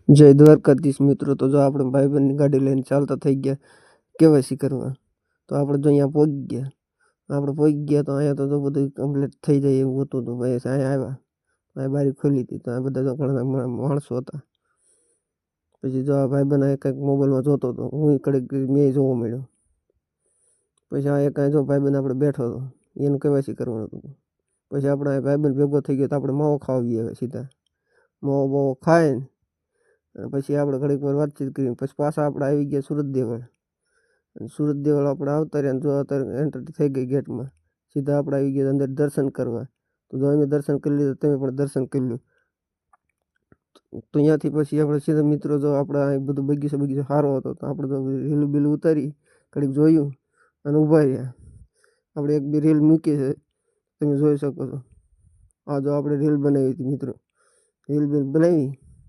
જય દ્વારકાધીશ મિત્રો. તો જો આપણે ભાઈબંધની ગાડી લઈને ચાલતા થઈ ગયા કેવાયસી કરવા. તો આપણે જો અહીંયા પહોંચી ગયા. તો અહીંયા તો બધું કમ્પ્લીટ થઈ જાય એવું હતું. તો ભાઈ અહીંયા આવ્યા, અહીંયા બારી ખોલી હતી. તો આ બધા જો ઘણા માણસો હતા. પછી જો આ ભાઈબંધ આ કંઈક મોબાઈલમાં જોતો હતો, હું કડીક મેં જોવા મળ્યો. પછી આ એક જો ભાઈબંધ આપણે બેઠો હતો, એનું કેવાયસી કરવાનું હતું. પછી આપણે ભાઈબંધ ભેગો થઈ ગયો તો આપણે માવો ખાવા ગયા સિદ્ધા. માવો ખાઈને પછી આપણે ઘડીક વાર વાતચીત કરી. પછી પાછા આપણે આવી ગયા સુરત દેવળ. સુરત દેવળ આપણે આવતા રહ્યા. જો અત્યારે એન્ટ્રી થઈ ગઈ ગેટમાં, સીધા આપણે આવી ગયા અંદર દર્શન કરવા. તો જો અમે દર્શન કરી લીધું, તમે પણ દર્શન કરી લો. તો ત્યાંથી પછી આપણે સીધા મિત્રો જો આપણે આ બધું બગીચો સારો હતો. તો આપણે તો રીલું બીલું ઉતારી ઘડીક જોયું અને ઊભા રહ્યા. આપણે એક બે રીલ મૂકી છે, તમે જોઈ શકો છો. આ જો આપણે રીલ બનાવી હતી મિત્રો, રીલ બીલ બનાવી